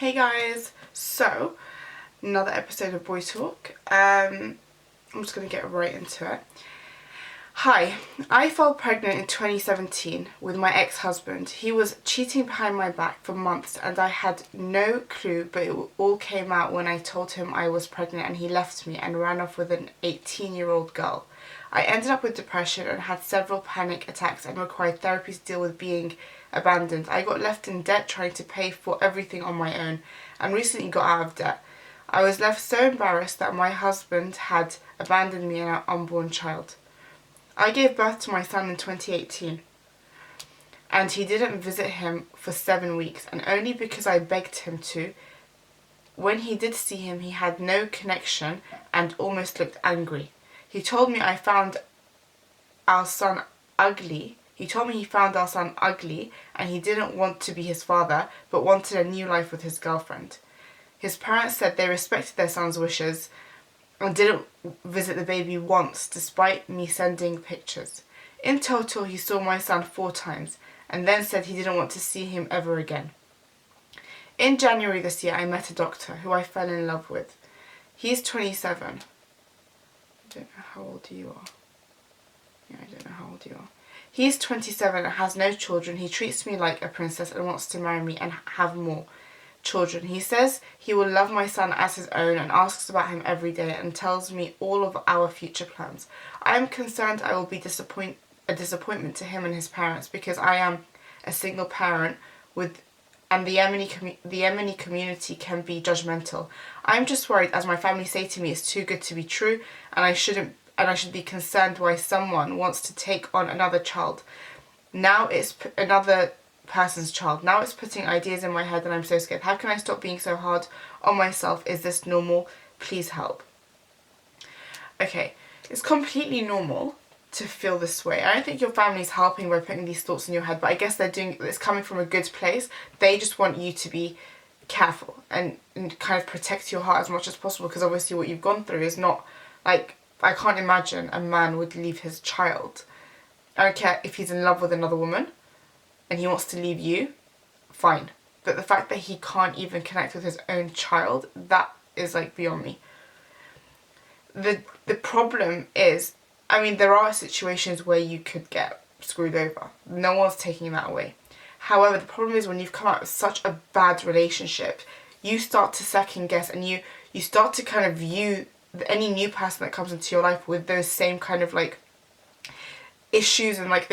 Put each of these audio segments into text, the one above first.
Hey guys, so another episode of Boy Talk. I'm just going to get right into it. Hi, I fell pregnant in 2017 with my ex-husband. He was cheating behind my back for months and I had no clue, but it all came out when I told him I was pregnant and he left me and ran off with an 18-year-old girl. I ended up with depression and had several panic attacks and required therapy to deal with being abandoned. I got left in debt trying to pay for everything on my own and recently got out of debt. I was left so embarrassed that my husband had abandoned me and our unborn child. I gave birth to my son in 2018 and he didn't visit him for 7 weeks, and only because I begged him to. When he did see him, he had no connection and almost looked angry. He told me I found our son ugly. He told me he found our son ugly and he didn't want to be his father but wanted a new life with his girlfriend. His parents said they respected their son's wishes and didn't visit the baby once despite me sending pictures. In total, he saw my son 4 times and then said he didn't want to see him ever again. In January this year, I met a doctor who I fell in love with. He's 27. I don't know how old you are. Yeah, I don't know how old you are. He's 27 and has no children. He treats me like a princess and wants to marry me and have more children. He says he will love my son as his own and asks about him every day and tells me all of our future plans. I am concerned I will be a disappointment to him and his parents because I am a single parent and the Yemeni community can be judgmental. I'm just worried, as my family say to me, it's too good to be true and I should be concerned why someone wants to take on another child. Now it's another person's child. Now it's putting ideas in my head and I'm so scared. How can I stop being so hard on myself? Is this normal? Please help. Okay, it's completely normal to feel this way. I don't think your family's helping by putting these thoughts in your head, but I guess it's coming from a good place. They just want you to be careful and kind of protect your heart as much as possible, because obviously what you've gone through is not like, I can't imagine a man would leave his child. I don't care if he's in love with another woman and he wants to leave you, fine. But the fact that he can't even connect with his own child, that is like beyond me. The problem is, I mean, there are situations where you could get screwed over. No one's taking that away. However, the problem is when you've come out of such a bad relationship, you start to second guess and you start to kind of view any new person that comes into your life with those same kind of like issues and like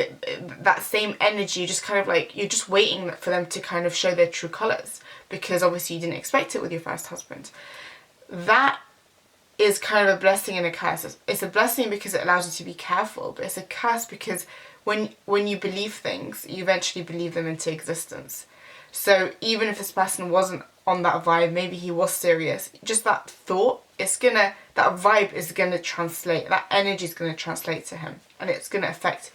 that same energy. Just kind of like, you're just waiting for them to kind of show their true colours, because obviously you didn't expect it with your first husband. That is kind of a blessing and a curse. It's a blessing because it allows you to be careful, but it's a curse because when you believe things, you eventually believe them into existence. So even if this person wasn't on that vibe, maybe he was serious, just that thought, that vibe is gonna translate, that energy is gonna translate to him, and it's gonna affect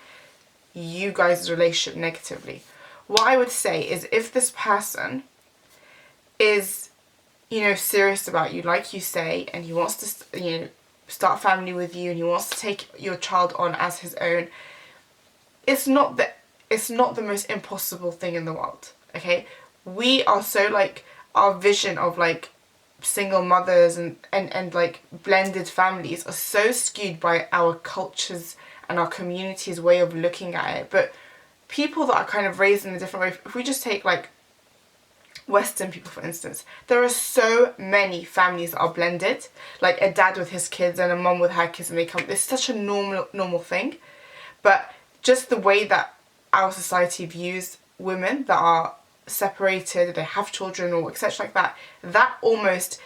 you guys' relationship negatively. What I would say is, if this person is, serious about you, like you say, and he wants to, start a family with you, and he wants to take your child on as his own, it's not the most impossible thing in the world, okay? We are so, like, our vision of, like, single mothers and like blended families are so skewed by our cultures and our community's way of looking at it. But people that are kind of raised in a different way, if we just take like Western people for instance, there are so many families that are blended, like a dad with his kids and a mum with her kids, and it's such a normal thing. But just the way that our society views women that are separated, they have children or etc like that almost,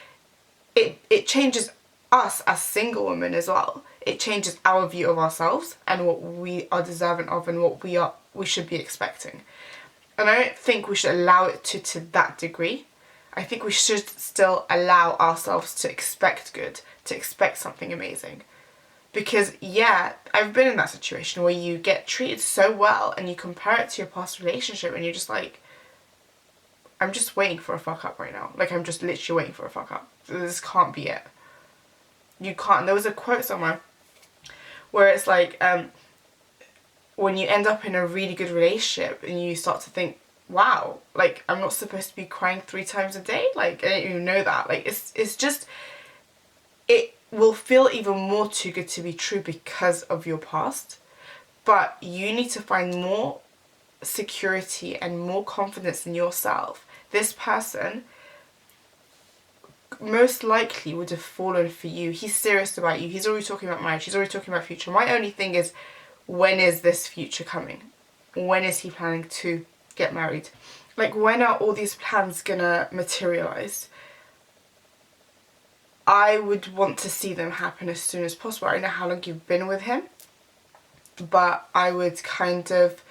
it changes us as single women as well. It changes our view of ourselves and what we are deserving of and what we should be expecting. And I don't think we should allow it to that degree. I think we should still allow ourselves to expect good, to expect something amazing. Because yeah, I've been in that situation where you get treated so well and you compare it to your past relationship and you're just like, I'm just waiting for a fuck up right now. Like, I'm just literally waiting for a fuck up. This can't be it. You can't. There was a quote somewhere where it's like, when you end up in a really good relationship and you start to think wow, like, I'm not supposed to be crying 3 times a day? Like, I didn't even know that. Like, it's just, it will feel even more too good to be true because of your past. But you need to find more security and more confidence in yourself. This person most likely would have fallen for you. He's serious about you. He's already talking about marriage. He's already talking about future. My only thing is, when is this future coming? When is he planning to get married? Like, when are all these plans gonna materialize? I would want to see them happen as soon as possible. I don't know how long you've been with him, but I would kind of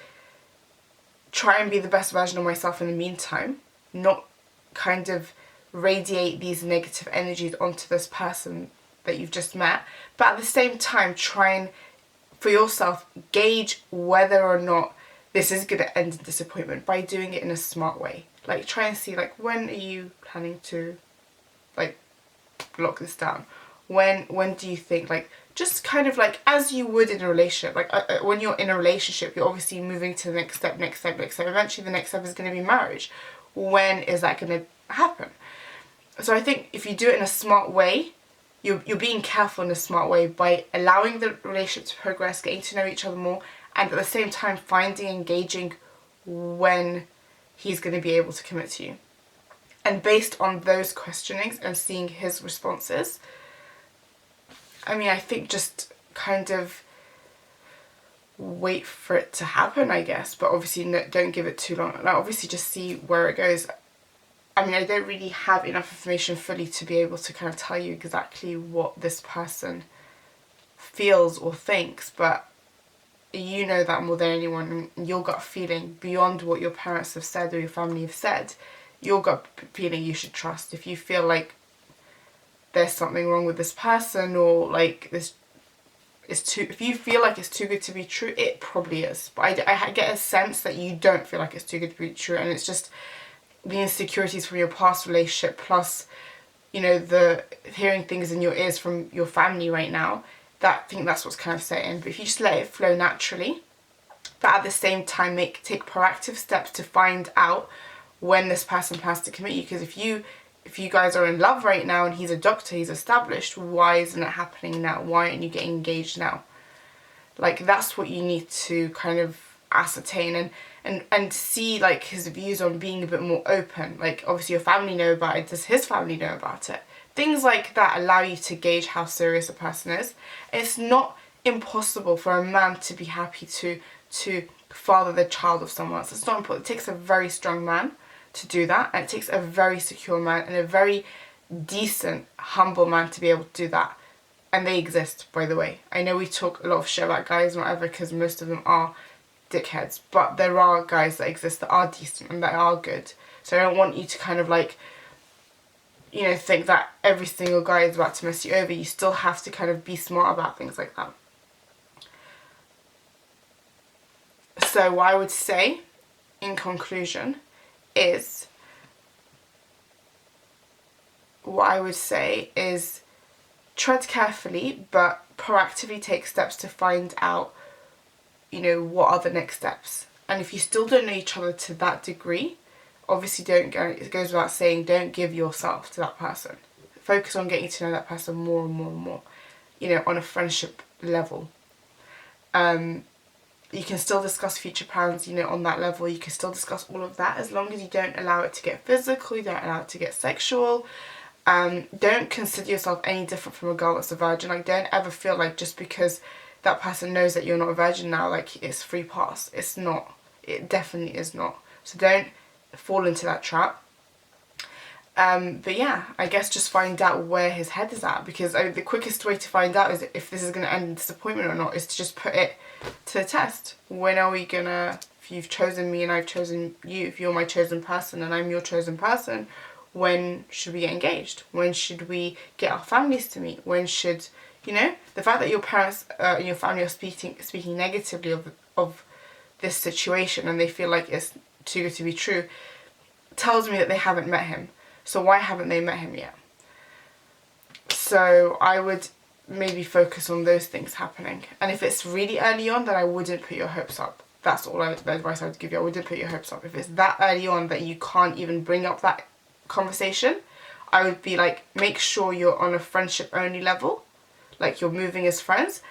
try and be the best version of myself in the meantime, not kind of radiate these negative energies onto this person that you've just met, but at the same time try and, for yourself, gauge whether or not this is going to end in disappointment by doing it in a smart way. Like, try and see, like, when are you planning to, like, lock this down? When do you think, like, just kind of like as you would in a relationship, like when you're in a relationship, you're obviously moving to the next step. Eventually the next step is going to be marriage. When is that going to happen? So I think if you do it in a smart way, you're being careful in a smart way by allowing the relationship to progress, getting to know each other more, and at the same time finding, engaging when he's going to be able to commit to you. And based on those questionings and seeing his responses, I mean, I think just kind of wait for it to happen, I guess. But obviously, no, don't give it too long. Like, obviously, just see where it goes. I mean, I don't really have enough information fully to be able to kind of tell you exactly what this person feels or thinks. But you know that more than anyone. And your gut feeling, beyond what your parents have said or your family have said, your gut feeling you should trust. If you feel like there's something wrong with this person, or like this is too, if you feel like it's too good to be true, it probably is. But I get a sense that you don't feel like it's too good to be true, and it's just the insecurities from your past relationship, plus, you know, the hearing things in your ears from your family right now. That, I think that's what's kind of setting. But if you just let it flow naturally, but at the same time take proactive steps to find out when this person plans to commit you. Because if you guys are in love right now and he's a doctor, he's established, why isn't it happening now? Why aren't you getting engaged now? Like, that's what you need to kind of ascertain and see, like, his views on being a bit more open. Like, obviously your family know about it. Does his family know about it? Things like that allow you to gauge how serious a person is. It's not impossible for a man to be happy to father the child of someone else. It's not important. It takes a very strong man to do that, and it takes a very secure man and a very decent, humble man to be able to do that. And they exist, by the way. I know we talk a lot of shit about guys and whatever because most of them are dickheads, but there are guys that exist that are decent and that are good. So I don't want you to kind of, like, you know, think that every single guy is about to mess you over. You still have to kind of be smart about things like that. So what I would say in conclusion is, tread carefully but proactively take steps to find out, you know, what are the next steps. And if you still don't know each other to that degree, obviously it goes without saying, don't give yourself to that person. Focus on getting to know that person more and more and more, you know, on a friendship level. You can still discuss future plans, you know, on that level. You can still discuss all of that as long as you don't allow it to get physical, you don't allow it to get sexual. Don't consider yourself any different from a girl that's a virgin. Like, don't ever feel like just because that person knows that you're not a virgin now, like, it's free pass. It's not. It definitely is not. So don't fall into that trap. But yeah, I guess just find out where his head is at, because the quickest way to find out is if this is going to end in disappointment or not is to just put it to the test. When are we gonna, if you've chosen me and I've chosen you, if you're my chosen person and I'm your chosen person, when should we get engaged? When should we get our families to meet? When should, you know, the fact that your parents and your family are speaking negatively of this situation and they feel like it's too good to be true tells me that they haven't met him. So why haven't they met him yet? So I would maybe focus on those things happening. And if it's really early on, then I wouldn't put your hopes up. That's all the advice I would give you. I wouldn't put your hopes up. If it's that early on that you can't even bring up that conversation, I would be like, make sure you're on a friendship only level, like you're moving as friends,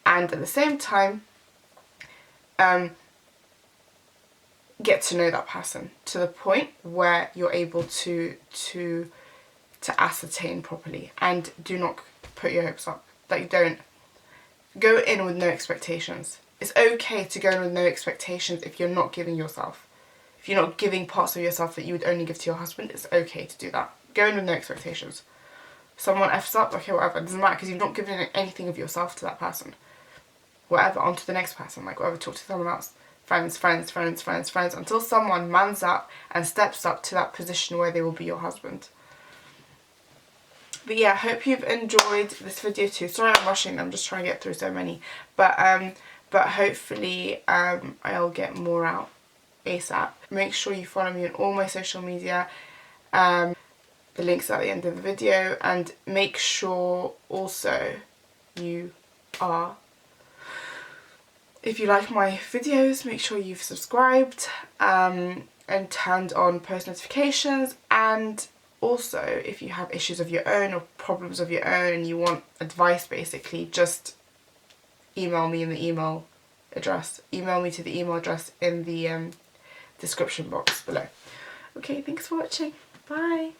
and at the same time, get to know that person to the point where you're able to ascertain properly, and do not put your hopes up. Like, don't go in with no expectations. It's okay to go in with no expectations if you're not giving yourself. If you're not giving parts of yourself that you would only give to your husband, it's okay to do that. Go in with no expectations. Someone F's up, okay, whatever. It doesn't matter, because you've not given anything of yourself to that person. Whatever, on to the next person. Like, whatever, talk to someone else. Friends, until someone mans up and steps up to that position where they will be your husband. But yeah, hope you've enjoyed this video too. Sorry I'm rushing, I'm just trying to get through so many. But hopefully I'll get more out ASAP. Make sure you follow me on all my social media. The link's at the end of the video. And make sure also you are, if you like my videos, make sure you've subscribed and turned on post notifications. And also, if you have issues of your own or problems of your own and you want advice, basically, just email me in the email address. Email me to the email address in the description box below. Okay, thanks for watching. Bye.